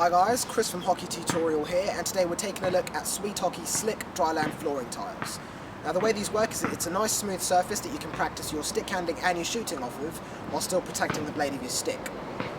Hi guys, Chris from Hockey Tutorial here, and today we're taking a look at Sweet Hockey Slick Dryland flooring tiles. Now the way these work is that it's a nice smooth surface that you can practice your stick handling and your shooting off of while still protecting the blade of your stick.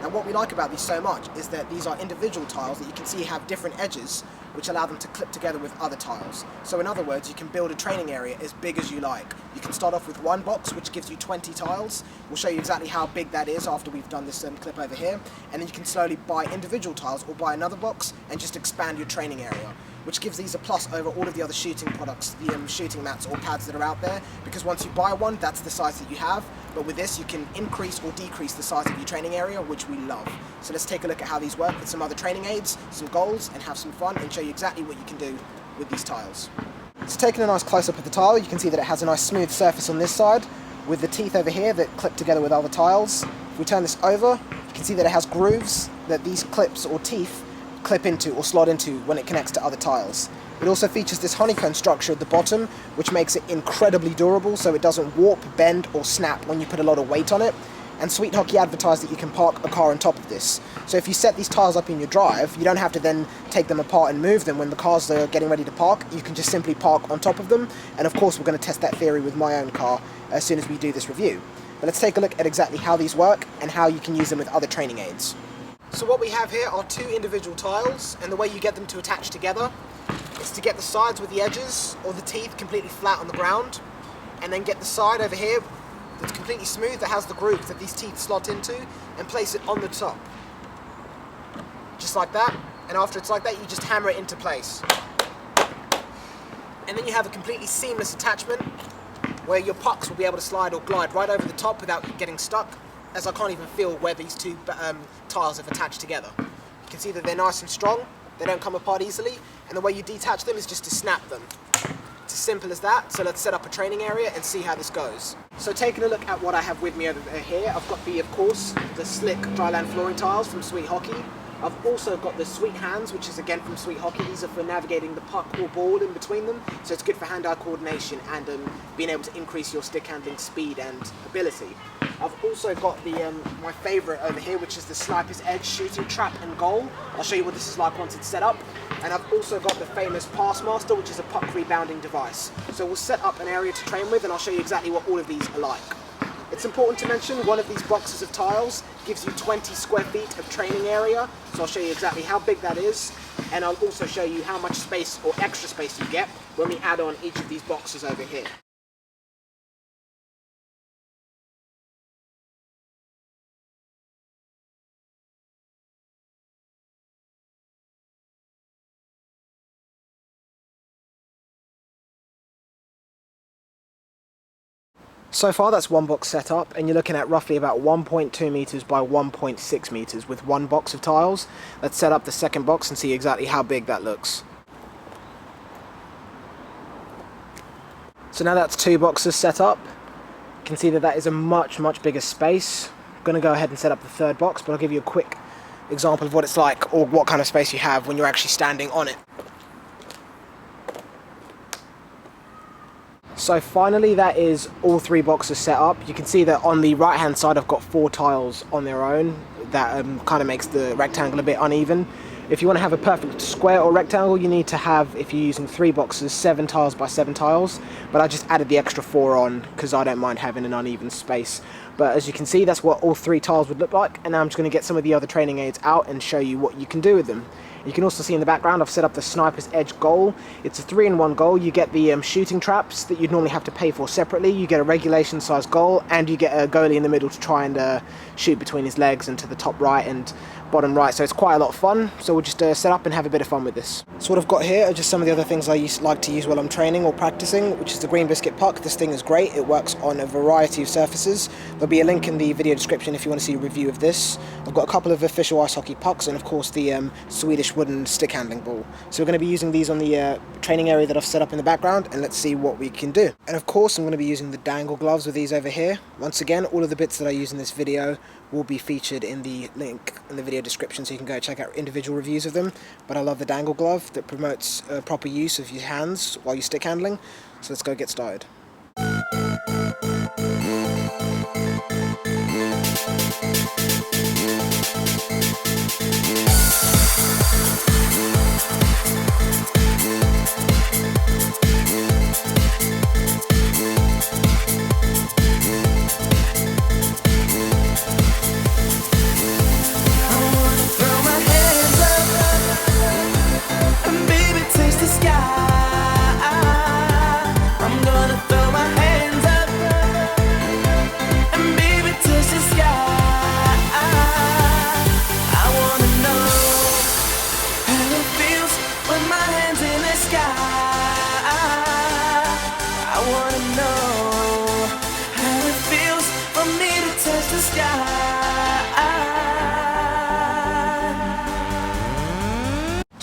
Now what we like about these so much is that these are individual tiles that you can see have different edges which allow them to clip together with other tiles. So in other words, you can build a training area as big as you like. You can start off with one box which gives you 20 tiles. We'll show you exactly how big that is after we've done this clip over here, and then you can slowly buy individual tiles or buy another box and just expand your training area, which gives these a plus over all of the other shooting products, the shooting mats or pads that are out there, because once you buy one, that's the size that you have, but with this you can increase or decrease the size of your training area, which we love. So let's take a look at how these work with some other training aids, some goals, and have some fun and show you exactly what you can do with these tiles. So taking a nice close-up of the tile, you can see that it has a nice smooth surface on this side, with the teeth over here that clip together with other tiles. If we turn this over, you can see that it has grooves that these clips or teeth clip into or slot into when it connects to other tiles. It also features this honeycomb structure at the bottom, which makes it incredibly durable so it doesn't warp, bend or snap when you put a lot of weight on it. And Sweet Hockey advertised that you can park a car on top of this. So if you set these tiles up in your drive, you don't have to then take them apart and move them when the cars are getting ready to park. You can just simply park on top of them. And of course we're going to test that theory with my own car as soon as we do this review. But let's take a look at exactly how these work and how you can use them with other training aids. So what we have here are two individual tiles, and the way you get them to attach together is to get the sides with the edges or the teeth completely flat on the ground, and then get the side over here that's completely smooth, that has the grooves that these teeth slot into, and place it on the top. Just like that, and after it's like that, you just hammer it into place. And then you have a completely seamless attachment where your pucks will be able to slide or glide right over the top without getting stuck, as I can't even feel where these two tiles have attached together. You can see that they're nice and strong, they don't come apart easily, and the way you detach them is just to snap them. It's as simple as that. So let's set up a training area and see how this goes. So taking a look at what I have with me over here, I've got of course, the slick Dryland flooring tiles from Sweet Hockey. I've also got the SweetHands, which is again from Sweet Hockey. These are for navigating the puck or ball in between them, so it's good for hand-eye coordination and being able to increase your stick handling speed and ability. I've also got my favourite over here, which is the SnipersEdge shooting trap and goal. I'll show you what this is like once it's set up. And I've also got the famous PassMaster, which is a puck rebounding device. So we'll set up an area to train with, and I'll show you exactly what all of these are like. It's important to mention one of these boxes of tiles gives you 20 square feet of training area, so I'll show you exactly how big that is, and I'll also show you how much space or extra space you get when we add on each of these boxes over here. So far that's one box set up, and you're looking at roughly about 1.2 meters by 1.6 meters with one box of tiles. Let's set up the second box and see exactly how big that looks. So now that's two boxes set up. You can see that that is a much bigger space. I'm going to go ahead and set up the third box, but I'll give you a quick example of what it's like or what kind of space you have when you're actually standing on it. So finally that is all three boxes set up. You can see that on the right hand side I've got four tiles on their own. That kind of makes the rectangle a bit uneven. If you want to have a perfect square or rectangle, you need to have, if you're using three boxes, 7 tiles by 7 tiles, but I just added the extra 4 on because I don't mind having an uneven space. But as you can see, that's what all 3 tiles would look like, and now I'm just going to get some of the other training aids out and show you what you can do with them. You can also see in the background I've set up the SnipersEdge Goal. It's a 3-in-1 goal. You get the shooting traps that you'd normally have to pay for separately. You get a regulation size goal, and you get a goalie in the middle to try and shoot between his legs and to the top right and bottom right. So it's quite a lot of fun. So we'll just set up and have a bit of fun with this. So what I've got here are just some of the other things I like to use while I'm training or practicing, which is the green Biscuit puck. This thing is great. It works on a variety of surfaces. There'll be a link in the video description if you want to see a review of this. I've got a couple of official ice hockey pucks, and of course the Swedish wooden stick handling ball. So we're going to be using these on the training area that I've set up in the background, and let's see what we can do. And of course I'm going to be using the Dangle Gloves with these over here. Once again, all of the bits that I use in this video will be featured in the link in the video description, so you can go check out individual reviews of them. But I love the Dangle Glove that promotes proper use of your hands while you're stick handling. So let's go get started.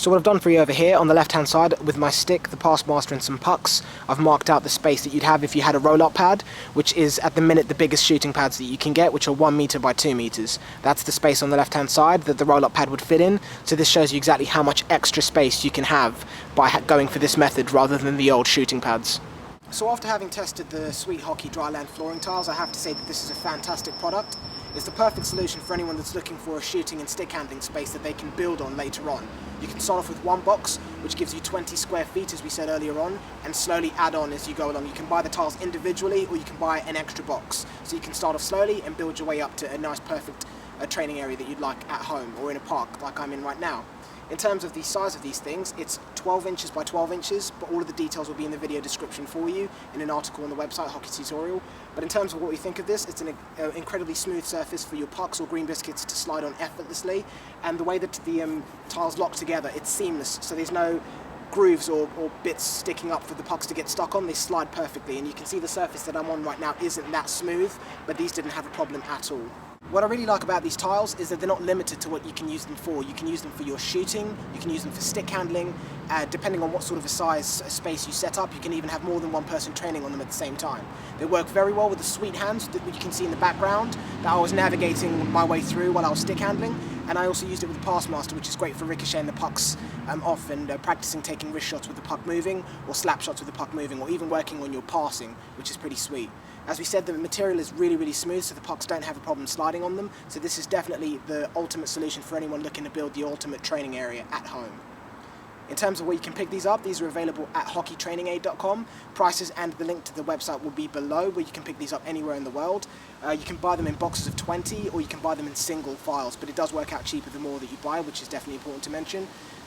So what I've done for you over here on the left hand side with my stick, the PassMaster and some pucks, I've marked out the space that you'd have if you had a roll-up pad, which is at the minute the biggest shooting pads that you can get, which are 1 meter by 2 meters. That's the space on the left hand side that the roll-up pad would fit in. So this shows you exactly how much extra space you can have by going for this method rather than the old shooting pads. So after having tested the Sweet Hockey Dryland flooring tiles, I have to say that this is a fantastic product. It's the perfect solution for anyone that's looking for a shooting and stick handling space that they can build on later on. You can start off with one box, which gives you 20 square feet, as we said earlier on, and slowly add on as you go along. You can buy the tiles individually, or you can buy an extra box. So you can start off slowly and build your way up to a nice, perfect training area that you'd like at home or in a park like I'm in right now. In terms of the size of these things, it's 12 inches by 12 inches, but all of the details will be in the video description for you in an article on the website, Hockey Tutorial. But in terms of what we think of this, it's an incredibly smooth surface for your pucks or green biscuits to slide on effortlessly, and the way that the tiles lock together, it's seamless, so there's no grooves or bits sticking up for the pucks to get stuck on. They slide perfectly, and you can see the surface that I'm on right now isn't that smooth, but these didn't have a problem at all. What I really like about these tiles is that they're not limited to what you can use them for. You can use them for your shooting, you can use them for stick handling, depending on what sort of a space you set up. You can even have more than one person training on them at the same time. They work very well with the SweetHands that you can see in the background that I was navigating my way through while I was stick handling, and I also used it with the PassMaster, which is great for ricocheting the pucks off and practicing taking wrist shots with the puck moving, or slap shots with the puck moving, or even working on your passing, which is pretty sweet. As we said, the material is really, really smooth, so the pucks don't have a problem sliding on them, so this is definitely the ultimate solution for anyone looking to build the ultimate training area at home. In terms of where you can pick these up, these are available at hockeytrainingaid.com. Prices and the link to the website will be below, where you can pick these up anywhere in the world. You can buy them in boxes of 20, or you can buy them in single files, but it does work out cheaper the more that you buy, which is definitely important to mention.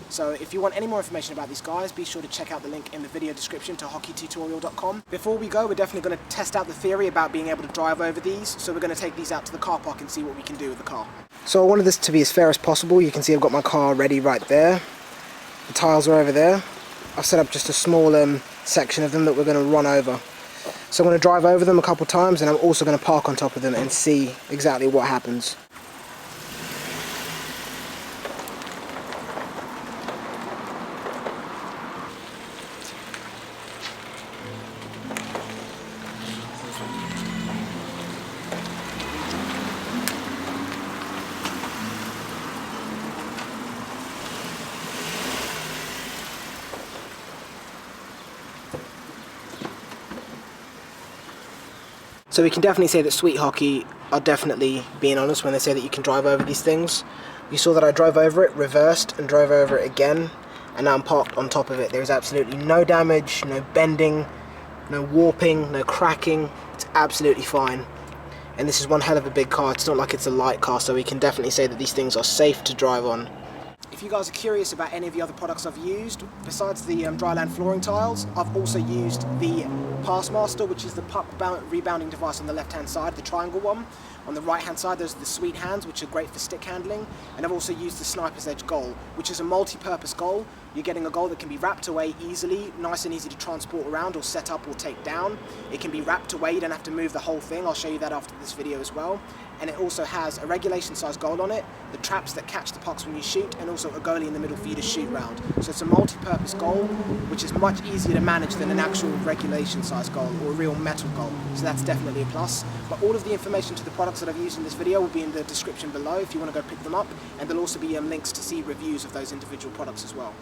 So if you want any more information about these guys, be sure to check out the link in the video description to hockeytutorial.com. Before we go, we're definitely going to test out the theory about being able to drive over these, so we're going to take these out to the car park and see what we can do with the car. So I wanted this to be as fair as possible. You can see I've got my car ready right there. The tiles are over there. I've set up just a small section of them that we're going to run over. So I'm going to drive over them a couple times, and I'm also going to park on top of them and see exactly what happens. So we can definitely say that Sweet Hockey are definitely being honest when they say that you can drive over these things. You saw that I drove over it, reversed, and drove over it again, and now I'm parked on top of it. There is absolutely no damage, no bending, no warping, no cracking. It's absolutely fine. And this is one hell of a big car. It's not like it's a light car, so we can definitely say that these things are safe to drive on. If you guys are curious about any of the other products I've used, besides the Dryland flooring tiles, I've also used the PassMaster, which is the puck rebounding device on the left hand side, the triangle one. On the right hand side there's the SweetHands, which are great for stick handling, and I've also used the SnipersEdge Goal, which is a multi-purpose goal. You're getting a goal that can be wrapped away easily, nice and easy to transport around or set up or take down. It can be wrapped away, you don't have to move the whole thing. I'll show you that after this video as well. And it also has a regulation size goal on it, the traps that catch the pucks when you shoot, and also a goalie in the middle for you to shoot round. So it's a multi-purpose goal, which is much easier to manage than an actual regulation size goal or a real metal goal. So that's definitely a plus. But all of the information to the products that I've used in this video will be in the description below if you want to go pick them up, and there'll also be links to see reviews of those individual products as well.